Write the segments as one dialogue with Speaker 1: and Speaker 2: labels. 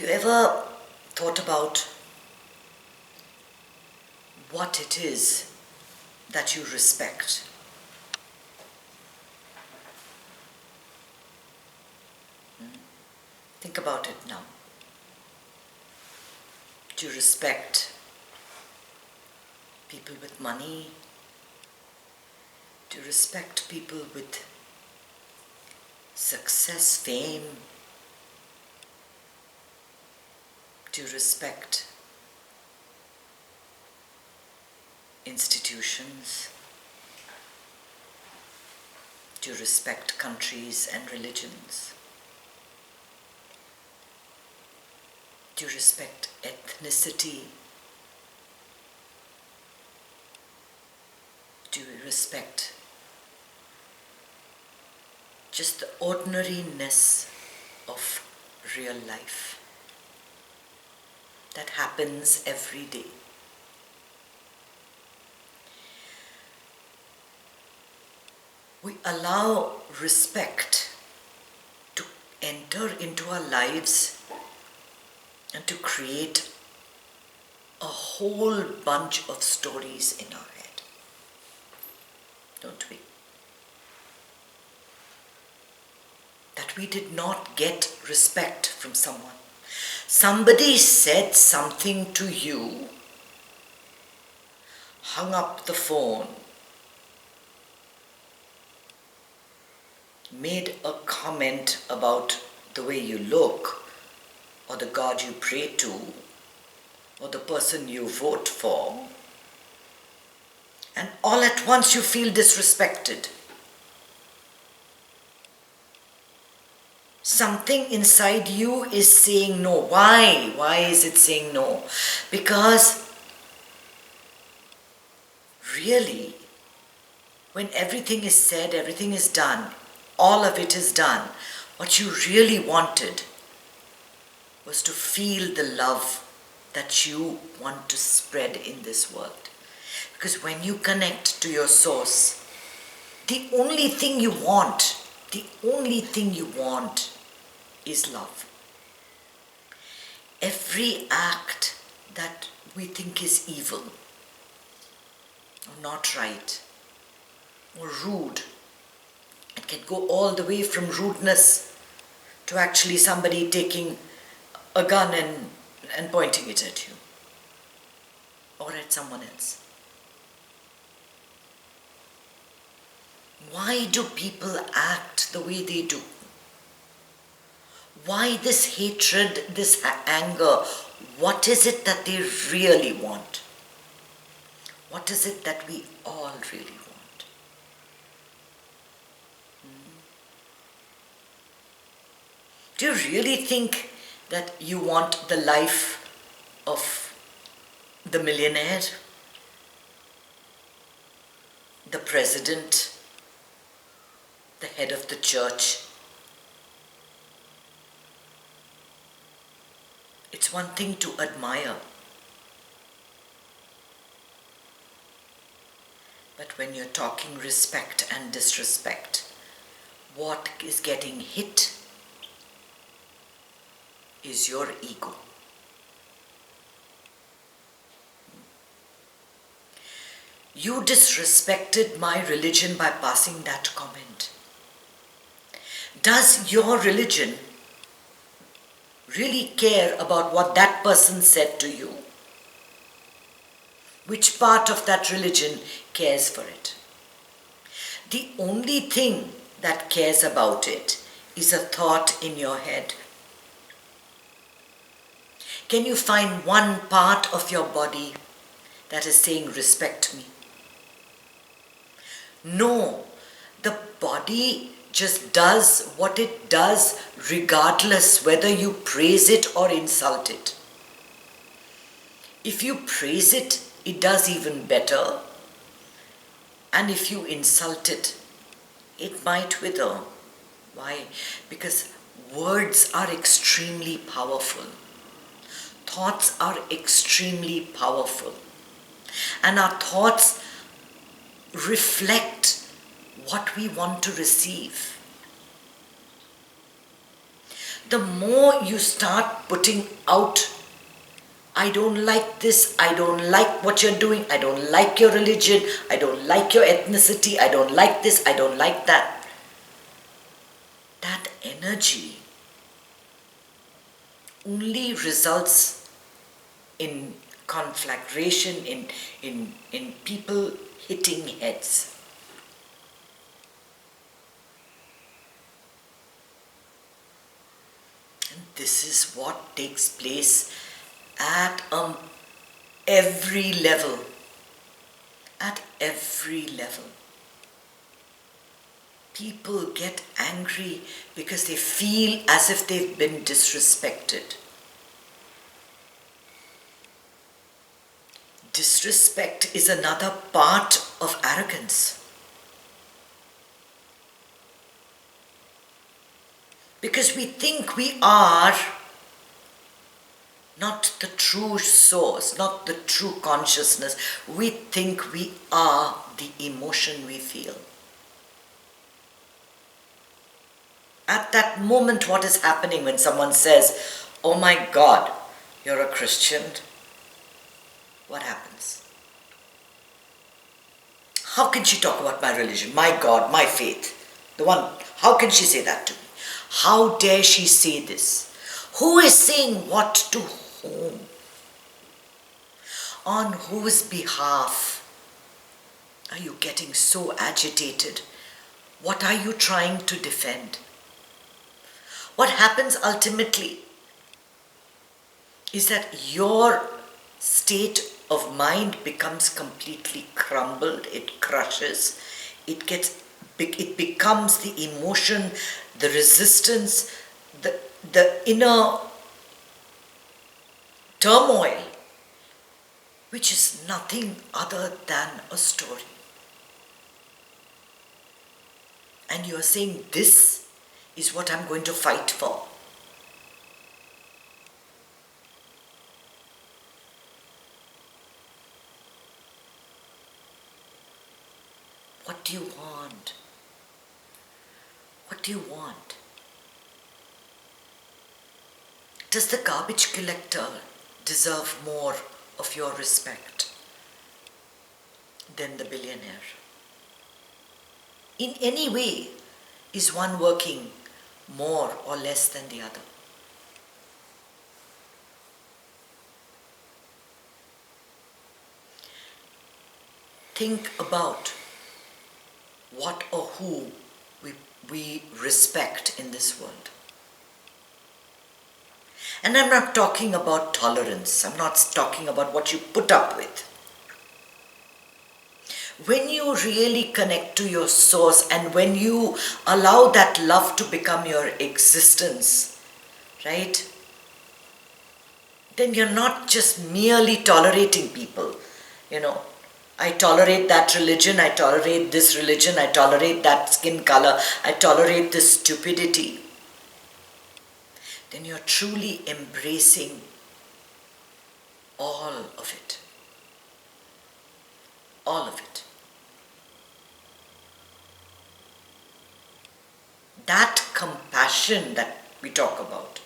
Speaker 1: Have you ever thought about what it is that you respect? Think about it now. Do you respect people with money? Do you respect people with success, fame? Do you respect institutions? Do you respect countries and religions? Do you respect ethnicity? Do you respect just the ordinariness of real life that happens every day? We allow respect to enter into our lives and to create a whole bunch of stories in our head, don't we? That we did not get respect from someone. Somebody said something to you, hung up the phone, made a comment about the way you look, or the God you pray to, or the person you vote for, and all at once you feel disrespected. Something inside you is saying no. Why? Why is it saying no? Because really, when everything is said, everything is done, all of it is done, what you really wanted was to feel the love that you want to spread in this world. Because when you connect to your source, the only thing you want is love. Every act that we think is evil, or not right, or rude, it can go all the way from rudeness to actually somebody taking a gun and pointing it at you or at someone else. Why do people act the way they do? Why this hatred, this anger? What is it that they really want? What is it that we all really want? Do you really think that you want the life of the millionaire, the president, the head of the church? It's one thing to admire, but when you're talking respect and disrespect, what is getting hit is your ego. You disrespected my religion by passing that comment. Does your religion really care about what that person said to you? Which part of that religion cares for it? The only thing that cares about it is a thought in your head. Can you find one part of your body that is saying, respect me? No, the body just does what it does regardless whether you praise it or insult it. If you praise it, it does even better. And if you insult it, it might wither. Why? Because words are extremely powerful. Thoughts are extremely powerful. And our thoughts reflect what we want to receive. the more you start putting out, I don't like this, I don't like what you're doing, I don't like your religion, I don't like your ethnicity, I don't like this, I don't like that. That energy only results in conflagration, in people hitting heads. And this is what takes place at every level. At every level. People get angry because they feel as if they've been disrespected. Disrespect is another part of arrogance. Because we think we are not the true source, not the true consciousness. We think we are the emotion we feel. At that moment, what is happening when someone says, "Oh my God, you're a Christian," what happens? How can she talk about my religion, my God, my faith? How can she say that to me? How dare she say this? Who is saying what to whom? On whose behalf are you getting so agitated? What are you trying to defend? What happens ultimately is that your state of mind becomes completely crumbled, it crushes, it becomes the emotion, the resistance, the inner turmoil, which is nothing other than a story. And you are saying, this is what I'm going to fight for. What do you want? What do you want? Does the garbage collector deserve more of your respect than the billionaire? In any way, is one working more or less than the other? Think about what or who we respect in this world. And I'm not talking about tolerance. I'm not talking about what you put up with. When you really connect to your source and when you allow that love to become your existence, right? Then you're not just merely tolerating people. I tolerate that religion, I tolerate this religion, I tolerate that skin color, I tolerate this stupidity. Then you're truly embracing all of it. All of it. That compassion that we talk about,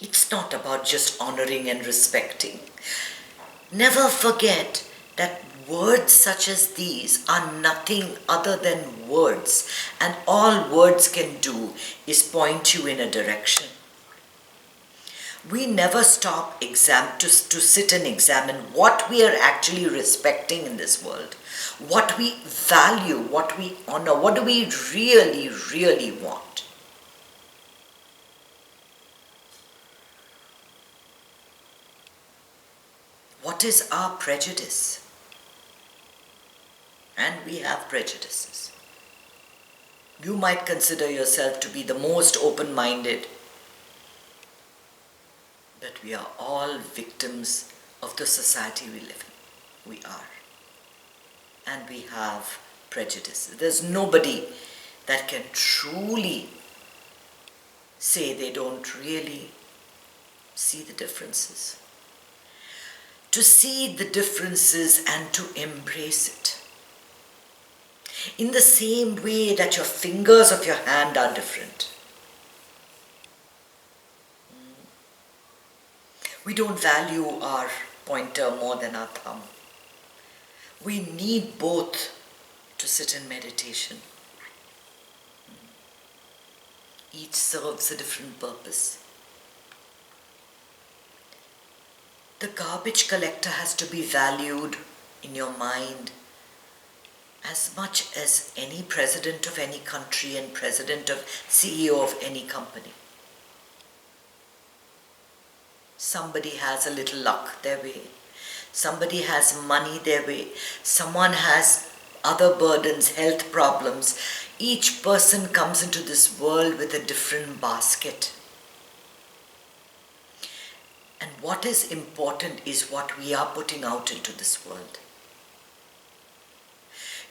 Speaker 1: it's not about just honoring and respecting. Never forget that words such as these are nothing other than words, and all words can do is point you in a direction. We never stop to sit and examine what we are actually respecting in this world, what we value, what we honor, what do we really, really want. What is our prejudice? And we have prejudices. You might consider yourself to be the most open-minded, but we are all victims of the society we live in. We are. And we have prejudices. There's nobody that can truly say they don't really see the differences. To see the differences and to embrace it. In the same way that your fingers of your hand are different. We don't value our pointer more than our thumb. We need both to sit in meditation. Each serves a different purpose. The garbage collector has to be valued in your mind as much as any president of any country and president of CEO of any company. Somebody has a little luck their way. Somebody has money their way. Someone has other burdens, health problems. Each person comes into this world with a different basket. And what is important is what we are putting out into this world.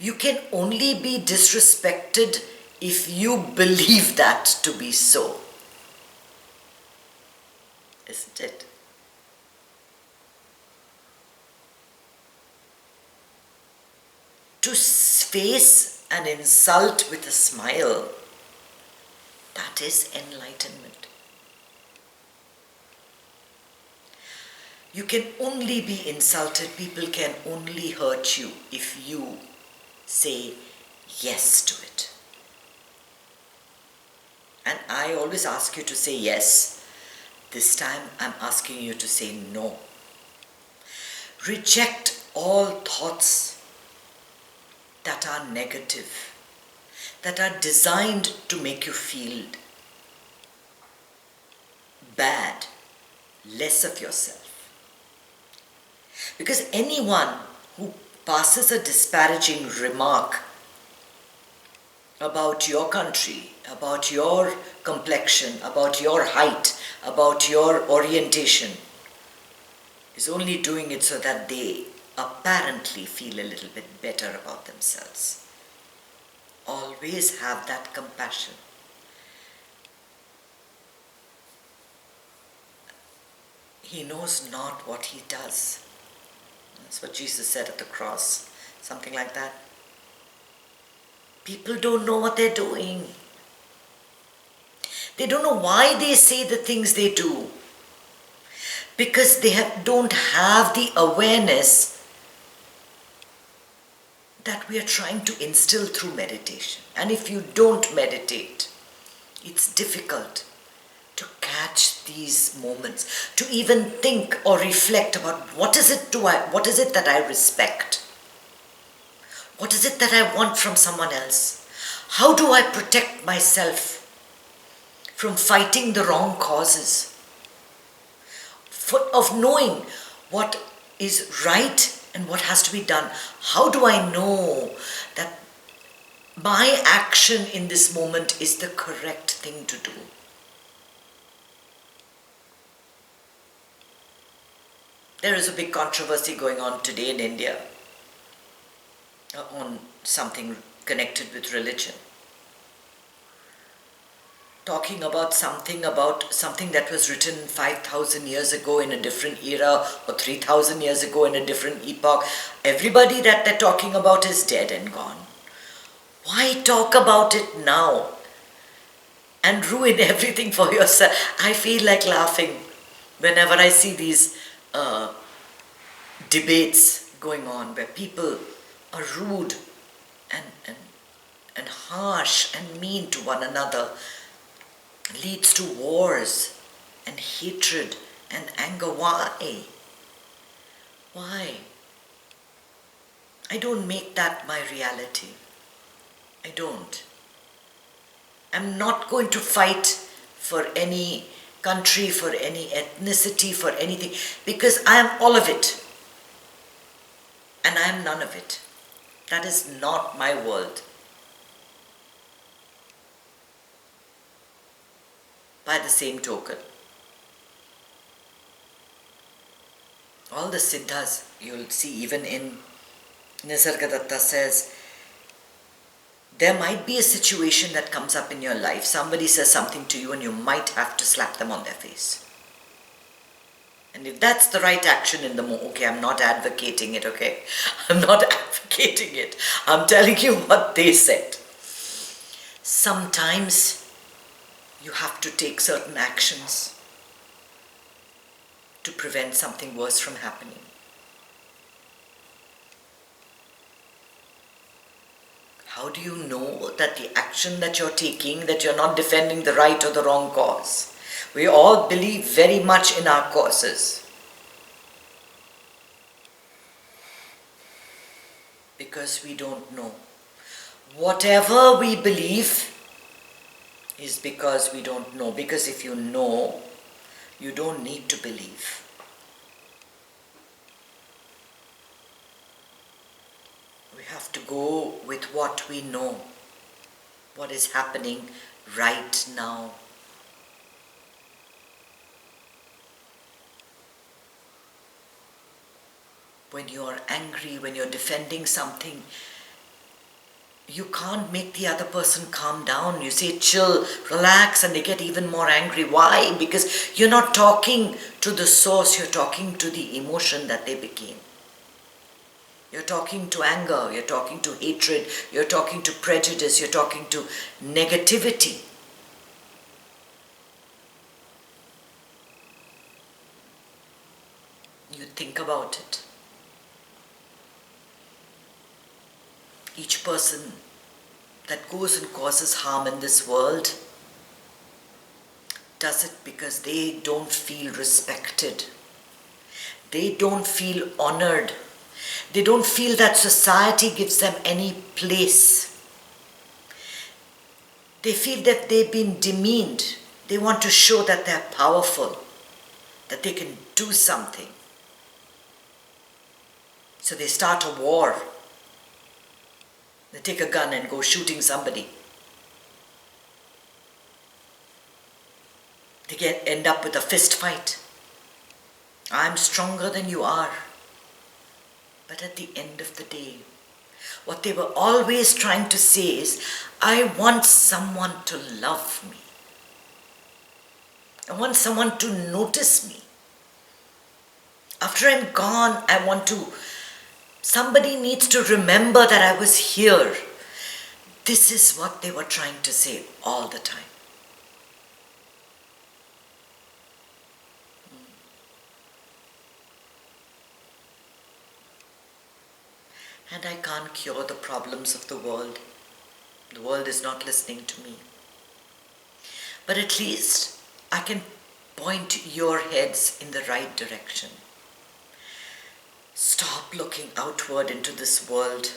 Speaker 1: You can only be disrespected if you believe that to be so. Isn't it? To face an insult with a smile, that is enlightenment. You can only be insulted, people can only hurt you if you say yes to it. And I always ask you to say yes. This time I'm asking you to say no. Reject all thoughts that are negative, that are designed to make you feel bad, less of yourself. Because anyone who passes a disparaging remark about your country, about your complexion, about your height, about your orientation, is only doing it so that they apparently feel a little bit better about themselves. Always have that compassion. He knows not what he does. That's what Jesus said at the cross, something like that. People don't know what they're doing. They don't know why they say the things they do. Because they don't have the awareness that we are trying to instill through meditation. And if you don't meditate, it's difficult to catch these moments, to even think or reflect about what is it that I respect? What is it that I want from someone else? How do I protect myself from fighting the wrong causes? Of knowing what is right and what has to be done. How do I know that my action in this moment is the correct thing to do? There is a big controversy going on today in India on something connected with religion. Talking about something that was written 5,000 years ago in a different era or 3,000 years ago in a different epoch. Everybody that they're talking about is dead and gone. Why talk about it now and ruin everything for yourself? I feel like laughing whenever I see these debates going on where people are rude and harsh and mean to one another. Leads to wars and hatred and anger. Why? Why? I don't make that my reality. I don't. I'm not going to fight for any country, for any ethnicity, for anything, because I am all of it. And I am none of it. That is not my world. By the same token, all the siddhas, you'll see even in Nisargadatta says, there might be a situation that comes up in your life. Somebody says something to you and you might have to slap them on their face. And if that's the right action in the moment, okay, I'm not advocating it, okay? I'm not advocating it. I'm telling you what they said. Sometimes you have to take certain actions. to prevent something worse from happening. How do you know that the action that you're taking, that you're not defending the right or the wrong cause? We all believe very much in our causes. Because we don't know. Whatever we believe is because we don't know. Because if you know, you don't need to believe. We have to go with what we know, what is happening right now. When you're angry, when you're defending something, you can't make the other person calm down. You say chill, relax, and they get even more angry. Why? Because you're not talking to the source, you're talking to the emotion that they became. You're talking to anger, you're talking to hatred, you're talking to prejudice, you're talking to negativity. You think about it. Each person that goes and causes harm in this world does it because they don't feel respected. They don't feel honored. They don't feel that society gives them any place. They feel that they've been demeaned. They want to show that they're powerful, that they can do something. So they start a war. They take a gun and go shooting somebody. They end up with a fist fight. I'm stronger than you are. But at the end of the day, what they were always trying to say is, I want someone to love me. I want someone to notice me. After I'm gone, somebody needs to remember that I was here. This is what they were trying to say all the time. And I can't cure the problems of the world. The world is not listening to me. But at least I can point your heads in the right direction. Stop looking outward into this world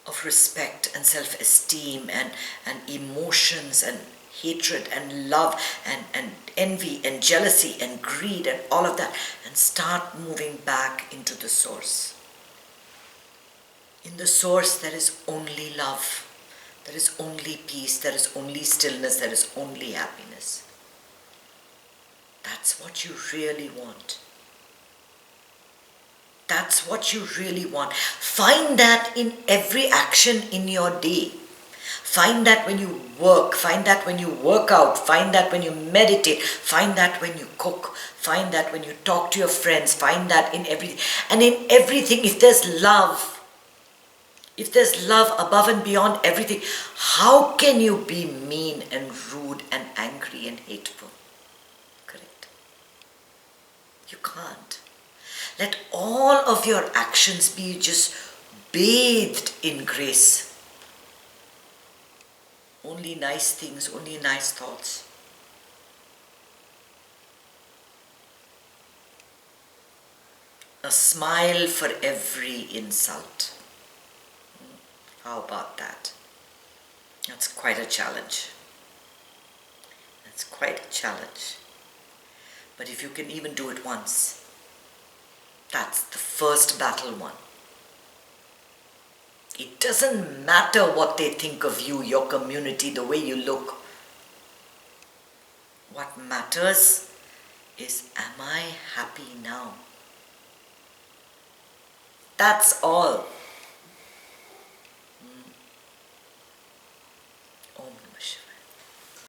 Speaker 1: of respect and self-esteem and emotions and hatred and love and envy and jealousy and greed and all of that, and start moving back into the source. In the source there is only love, there is only peace, there is only stillness, there is only happiness. That's what you really want. That's what you really want. Find that in every action in your day. Find that when you work, find that when you work out, find that when you meditate, find that when you cook, find that when you talk to your friends, find that in everything. And in everything, if there's love above and beyond everything, how can you be mean and rude and angry and hateful? Correct? You can't. Let all of your actions be just bathed in grace. Only nice things, only nice thoughts. A smile for every insult. How about that? That's quite a challenge. That's quite a challenge. But if you can even do it once, that's the first battle won. It doesn't matter what they think of you, your community, the way you look. What matters is, am I happy now? That's all.